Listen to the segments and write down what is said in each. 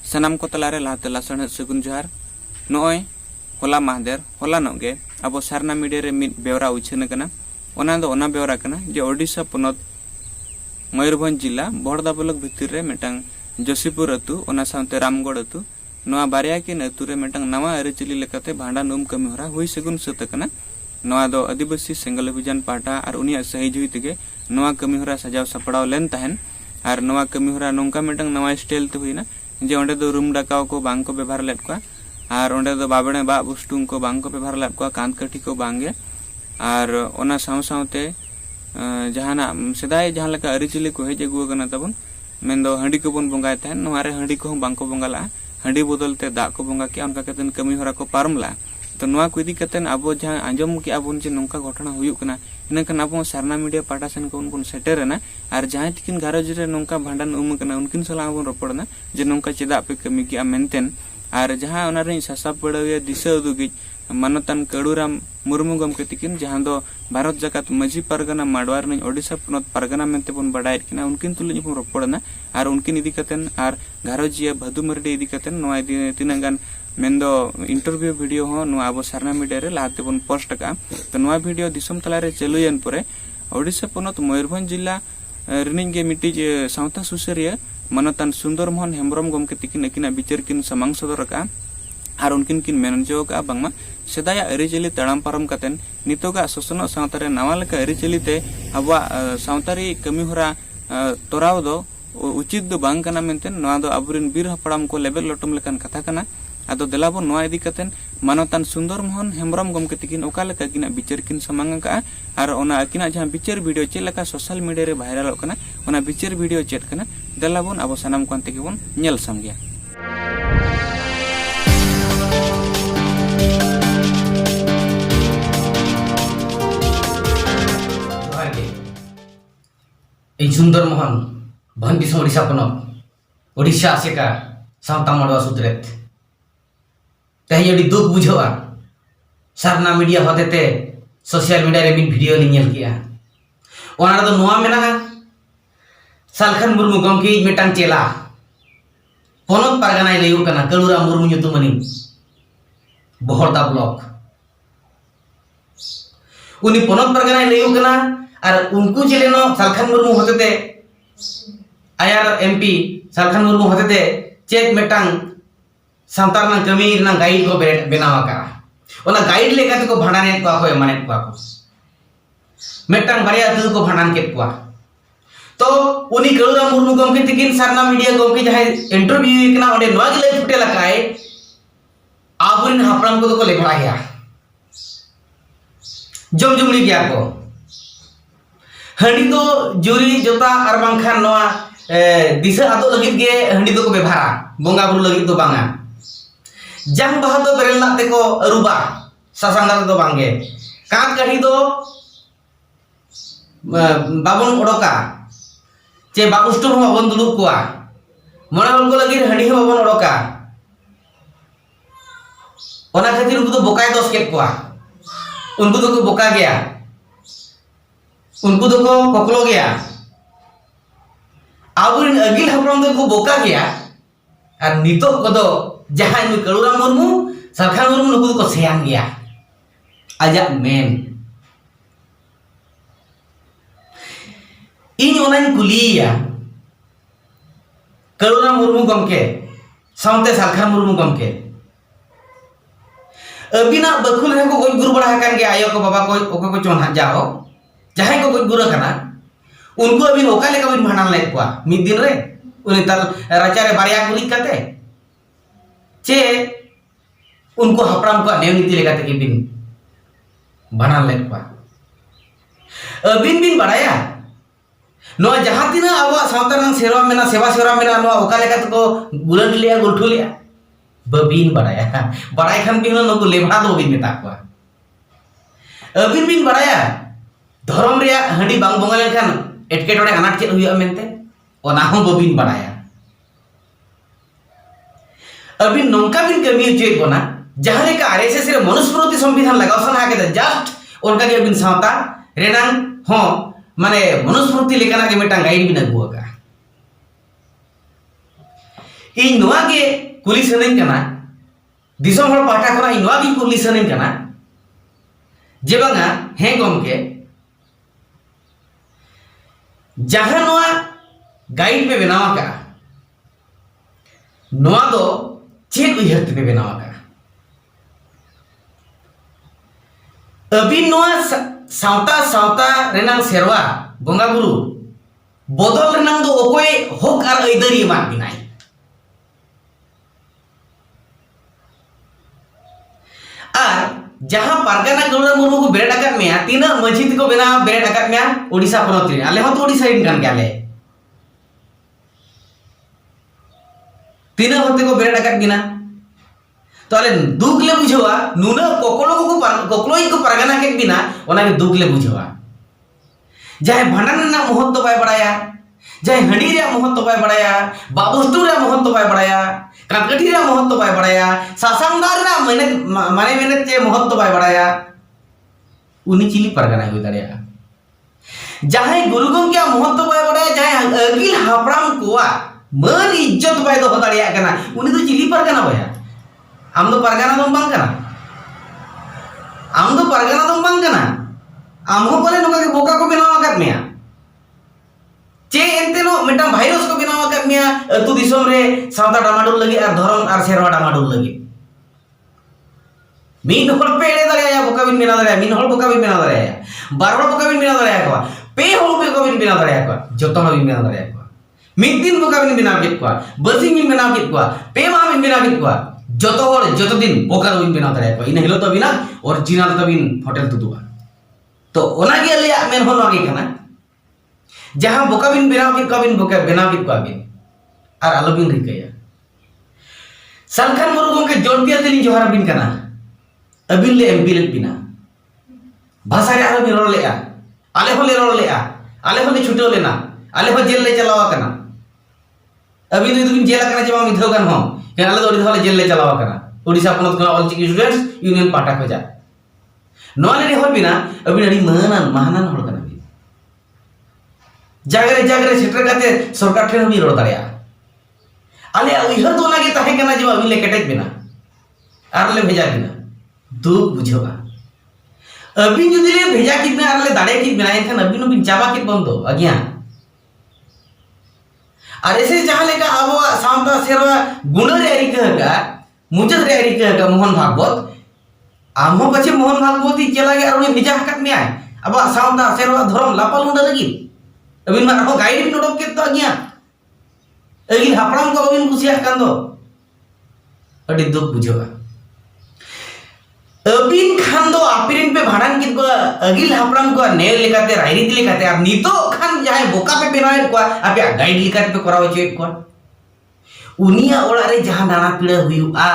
सनाम को तलारे लाते लासन सगुन जोहार नॉय होला माहदेर होला नगे अब सारना मीडिया रे मिड बेवरा उछन कना ओना बेवरा कना जे ओडिशा पनत मयूरभंज जिला बड़दा ब्लॉक भितर रे मेटांग जोशीपुर अतु ओना साउते रामगढ़ अतु नवा बारिया किन अतु रे मेटांग नवा अरिचली लेकाते भांडा नुम कमी होरा हुई सगुन सत कना नवा दो आदिवासी सेंगल अभियान पाटा और उनिया सहयोगी तेगे नवा कमी होरा सजाव सपड़ाव लेन तहन और नवा कमी होरा नोंका मेटांग नवा स्टाइल ते हुईना जे ओंडे दो रूम डाकाव को बांग को व्यवहार लेट को और ओंडे दो बाबणे बा बुस्टुंग को बांग को व्यवहार लेट को कांत कठी को बांगे और ओना साव सावते जहाना सेदाय जहां लका अरिचली को हेज अगु कना तबन मेंदो हंडी को बन बंगाय तहन नवारे हंडी को बांग को बंगाला हंडी बदलते दा को बंगा के उनका कतन कमी होरा को पारमला तो नवा को इदी कतन अब जहां आंजम के आबन जे नोंका घटना हुयुक कना इनकन अब सारना मीडिया पाटा सेन को उनकुन सेटेरना और जहां तिकिन गारज रे नोंका भांडन उम कना उनकिन सला बन रोपड़ना जे नोंका चेदा पे कमी के मेंटेन और जहां ओना रे सासा पड़वे दिशा उदुगी मानतान कड़ूराम मुर्मू गमके तिकिन जहां दो भारत जाकात मजी परगना माडवार ने ओडिशा पनत परगना मेंते बन बडाय किना उनकिन तुलि बन रोपड़ना और उनकिन इदी कतन और घारोजिया भदु मरडी इदी कतन नवा तिनागान मेंदो इंटरव्यू वीडियो हो नवा अब सारना मीडिया रे लाते बन पोस्ट का तो नवा वीडियो दिसम तलारे चलुयन परे ओडिशा पनत मयूरभंज जिला रिनिंग गे मिटी सावता सुसरिया मनतान सुंदर मोहन हेम्ब्रम गमके तिकिन अकिना विचार किन समांग सदर का और उनकिन किन मेनजो का बांगमा सेदाया अरिचली तड़ाम पारम कतेन नितोगा सोसन सावतारे नवा लेका अरिचली ते अबवा सावतारी कमी होरा तोराव दो उचित दो बांग कना मेंतेन नवा दो अबुरिन बीर हपड़ाम को लेबल लटम लेकान कथा कना आदो देलाबो नवा इदी कतेन मानतान सुंदर मोहन हेम्ब्रम गमके तिकिन ओका लेका किना विचार किन समांग का और ओना अकिना जहां विचार वीडियो चे लेका सोशल मीडिया रे वायरल कना ओना विचार वीडियो चेट कना देलाबोन अब सनाम कोन तेगे बोन नेल समगिया सुंदर मोहन भंडिस ओडिशा पनत ओडिशा आसेका सावता मडवा सुतरेत तही अडी दुख बुझवा सारना मीडिया होतेते सोशल मीडिया रे मिन वीडियो नि नेल किया ओना दो नोआ मेना सालखन मुर्मू गमके मेटांग चेला पनत पारगानाय लयु कना कलुरा मुर्मू nyutumani बहरदा ब्लॉक उनी पनत पारगानाय लयु कना और उनको जिलेनो सालखन मुर्मू होतेते आयार एमपी सालखन मुर्मू होतेते चेक मेटांग सांतार ना कमी ना गाइड को बनावा का ओना गाइड लेका को भांडाने को माने को मेटांग बारिया दु को भांडान के को तो उनी कलुरा मुर्मू गमके तिकिन सारना मीडिया गमके जहां इंटरव्यू इकना ओडे नवा गिले फुटे लकाय आबुरिन हापराम को ले भड़ाया जमजुमड़ी गया को हंडी तो जुरी जोता और बांखान नवा दिशा आदो लगित गे हंडी तो को व्यवहारा बोंगा बुरु लगित तो बांगा जंग बहा तो बेरेल लाते को अरुबा सासांगा तो बांगे कांत कठी तो बाबन ओडोका चे बाबुष्टुम हो बाबन दुलुप कोआ मने हल को लगित हंडी हो बाबन ओडोका ओना खातिर उनको तो बोकाय दोस केट कोआ उनको तो को बोका गया उनको तो को कोकलो गया आबुरिन अगिल हपरम तो को बोका गया और नितो को तो जहां नु कलुरा मुर्मू सालखन मुर्मू नुकु को सेयान गया आजा मेन इन ओनाइन कुलिया कलुरा मुर्मू गमके सावते सालखन मुर्मू गमके अबिना बखुल रे को गोज गुरु बड़ा हकन गया आयो को बाबा को ओको को चोन जाओ जहां को गोज गुरु कना उनको अबिन ओका लेका बिन भांडान ले को मिद दिन रे उनी तर राजा रे बारिया गुली कते चे उनको हपराम को नेवनीति लेका ते बिन भांडान ले को अबिन बिन बड़ाया नो जहां तिना आवा सावतारन सेवा मेना सेवा सेवा मेना नो ओका लेका को गुलन लिया गुलठू लिया बबिन बड़ाया बड़ाई खान बिन नो लेभा दो बिन मेता को अबिन बिन बड़ाया धर्म रे हंडी बांग बंगा लेखान एटकेटोड़े अनाट चेद हुआ मेनते ओना हो बबिन बड़ाया अबिन नोंका बिन कमी उचेत बना जहां लेका आरएसएस रे मनुस्मृति संविधान लगाव सना के जस्ट उनका के अबिन सावता रेनान हो माने मनुस्मृति लेकाना के मेटा गाइड बिन अगुआ का इन नोआ के कुली सनई कना दिसोम हर पाटा खना इन नोआ की कुली सनई कना जे बांगा हे गमके जहां नोआ गाइड पे बनावा का नोआ दो चेक उयहर पे बनावा का अभी नोआ सावता सावता रेनांग सेरवा बोंगा बुरु बदल रेनांग दो ओकोय होक आर अइदरी मा बिनाई आर जहां पारगाना गौड़ा मुर्मू को बेरेड आकात मेया तीना मस्जिद को बेना बेरेड आकात मेया ओडिशा पनत रे आले हो तो ओडिशा इन कान गाले तीना होते को बेरेड आकात बिना तो आले दुख ले बुझवा नुना कोकलो को पारगाना के बिना ओना के दुख ले बुझवा जाय भांडन ना महत्व बाय बड़ाया जाय हंडी रे महत्व बाय बड़ाया बाबुस्तु रे महत्व बाय बड़ाया काकटी रे महत्व बाय बड़ाया सासांगार रे माने मेहनत चे महत्व बाय बड़ाया उनी चिली पारगाना हुई दाड़िया जाय गुरु गंगे महत्व बाय बड़ाया जाय अगिल हापराम कोआ मन इज्जत बाय दो दाड़िया कना उनी तो चिली पारगाना बाया आम दो पारगाना दम बांग कना आम दो पारगाना दम बांग कना आम हो बोले नोका के बोका को बनावा आकात मेया चे एंते नो मिटा भाइरस को बनावा आकात मेया अतु दिसोम रे सावता डामाडुल लगी और धरम और सेरवा डामाडुल लगी मीन होल पे एड़े दाड़िया बोका बिन बना दाड़िया मीन होल बोका बिन बना दाड़िया बार होल बोका बिन बना दाड़िया को पे होल बोका बिन बना दाड़िया को जतो होल बिन बना दाड़िया को मीन दिन बोका बिन बना केत को बसी बिन बना केत को पे मा बिन बना केत को जतो होल जतो दिन बोका बिन बना दाड़िया को इन हिलो तो बिना ओरिजिनल तो बिन होटल तुदुआ तो ओना के लिया मेन होल आगे कना जहां बोका बिन बनाव के कबिन बोका बनाव के कबिन और आलो बिन रिकया सलखान मुरु गंगे जोड़पिया तेली जोहार बिन कना अबिन ले एमपी ले बिना भाषा रे आरो बिन रोल लेया आले हो ले रोल लेया आले हो ले छुटो लेना आले हो जेल ले चलावा कना अबिन तो बिन जेल कना जमा मिथो गन हो के आले तो ओडिसा ले जेल ले चलावा कना ओडिसा पनत कना ऑल चिकी स्टूडेंट्स यूनियन पाटा खोजा नोले हो बिना अबिन अड़ी महानन होड़ कना जागरे सेटर काते सरकार ठेन भी रोड दाड़िया आले उइहर तो लागे ताहे कना जे अबिन ले केटेक बिना आर ले भेजा बिना दुख बुझवा अबिन जुदी ले भेजा कितना आर ले दाड़े कि बिना एखन अबिन बिन चाबा कि बंदो अगिया और ऐसे जहां लेका अब सामता सेरवा गुण रे अरी कहगा मुजद रे अरी कहगा मोहन भागवत आमो पछे मोहन भागवत ही चला गया और उनी भेजा हकत में आए अब सामता सेरवा धर्म लापल उंडा लगी अबिन मा हो गाइड बिन ओडक के तो अगिया अगिल हापराम को अबिन कुसिया कान दो अडी दुख बुझवा अबिन खान दो आपिरिन पे भाड़ान कित को अगिल हापराम को नेल लेकाते रायरीत लेकाते अब नीतो खान जाय बोका पे बेनाय को आपे गाइड लेकाते पे कराव चेक को उनिया ओड़ा रे जहां नाना पीड़ा हुआ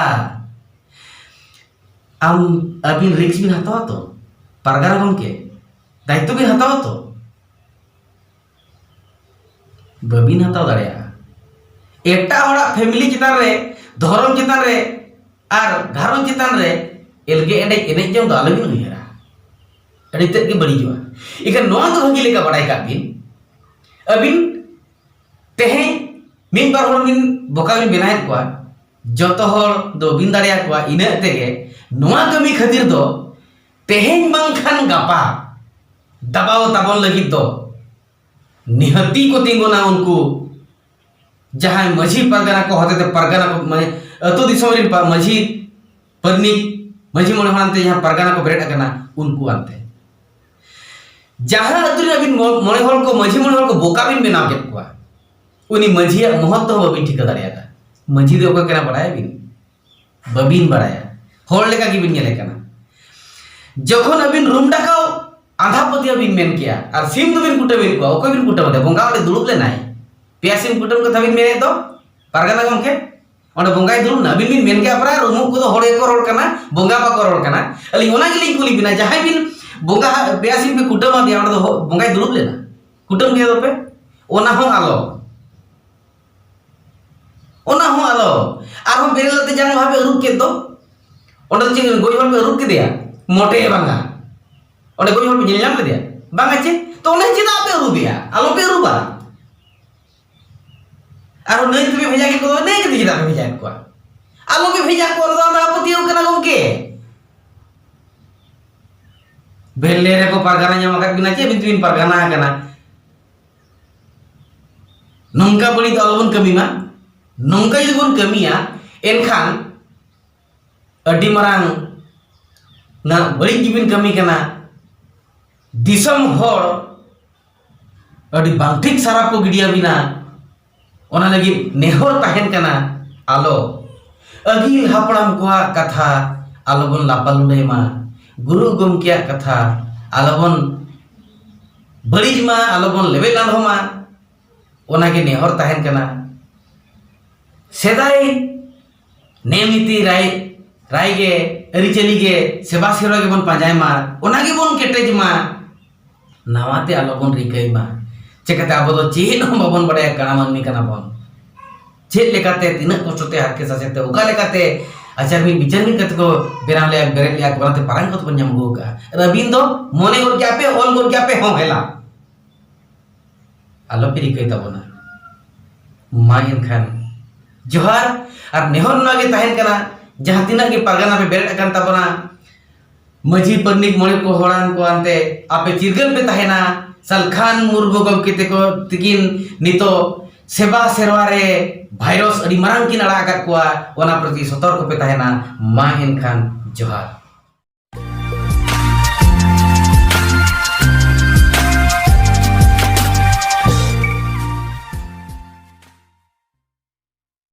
आम अबिन रिक्स बिन हतावा तो पारगाना गमके दायित्व बिन हतावा तो बबिन हताव दाड़िया एटा होड़ा फैमिली चितान रे धर्म चितान रे आर घारन चितान रे एलगे एने एने जम दो आलबिन उयहरा अड़ी तेद के बड़ी जुआ इकन नोआ तो भगी लेका बड़ाई का बिन अबिन तेहे मिन बार होड़ बिन बोका बिन बनाय को जतो होड़ दो बिन दाड़िया को इने तेगे नोआ कमी खातिर दो तेहेन बांखान गापा दबाव ताबन लगी दो निहती को तिंगोना उनको जहां मझी परगना को होते थे परगना को माने अतो दिसोम रे मझी परनिक मझी मोने हानते जहां परगना को बेरेट करना उनको आनते जहां अतुरे बिन मोने होल को मझी मोने होल को बोका बिन बनाव के को उनी मझी महत्व बबिन ठिका दाड़िया था मझी दे ओका केना बड़ाया बिन बबिन बड़ाया होल लेका की बिन गेले कना जखन अबिन रूम डाकाओ आधा पतिया बिन मेन किया और सिम तो बिन कुटे बिन को ओको बिन कुटे बदे बोंगा ओडे दुलुब ले नाय पेया सिम कुटम को तबिन मेने तो पारगाना गमके ओडे बोंगाय दुलुब ना बिन मेन के अपरा रूम को तो होड़े को रोल कना बोंगा बा को रोल कना अली ओना गिली कुली बिना जहां बिन बोंगा पेया सिम पे कुटम दिया ओडे तो बोंगाय दुलुब लेना कुटम के दो पे ओना हो आलो आर हम बेरलते जांग भाबे रुक के दो ओडे चिंग गोई होल पे रुक के दिया मोटे बांगा ओडे गोई होल पे जिल नाम ले दिया बांगा चे तो ओने चिदा पे रुबिया आलो पे रुबा आरो नई पे भेजा के को नई के चेदा पे भेजा को आलो पे भेजा को रो हमरा आपत्तियों कना गमके बेले रे को परगाना ᱧᱟᱢ ᱟᱠᱟᱫ बिना चे बिन परगाना कना नोंका बड़ी तो आलोबन कमी मा नोंका जुदि बन कमिया एनखान अड्डी मरांग ना बड़ी गिबिन कमी कना दिसम होर अड्डी बांग ठीक सारा को गिडिया बिना ओना लगी नेहर ताहेन कना आलो अगिल हापड़ाम कोआ कथा आलोबन लापालुंडे मा गुरु गमकिया कथा आलोबन बड़ीज मा आलोबन लेबे लांडो मा ओना के नेहर ताहेन कना सेदाई नेमिति राय गे अरिचली गे सेवा सेवा के बन पाजाय मा ओना के बन केटेज मा नावाते आलोबन रिकाई मा चेकते आबो दो चेन हम बाबन बड़े कना मानमी कना बन चेत लेकाते तिना कष्टते हारके सासेते ओका लेकाते आचार बिन बिचार बिन कत को बेराम ले बेरे ले कोनाते पारंग कत बन ᱧᱟᱢ गोगा रबिन दो मोने गोर क्या पे ऑल गोर क्या पे हो हेला आलो पिरी कई तबना मायन खान जोहार और नेहर नागे ताहेन कना जहां तिना के परगना पे बेरेट अकन तबना मजी परनिक मोने को होड़ान को आनते आपे चिरगल पे ताहेना सलखान मुर्गो गम केते को तिकिन नितो सेवा सेरवारे भाइरस अडी मरांग किन अड़ा आकात कोआ ओना प्रति सतर्क पे ताहेना मायन खान जोहार।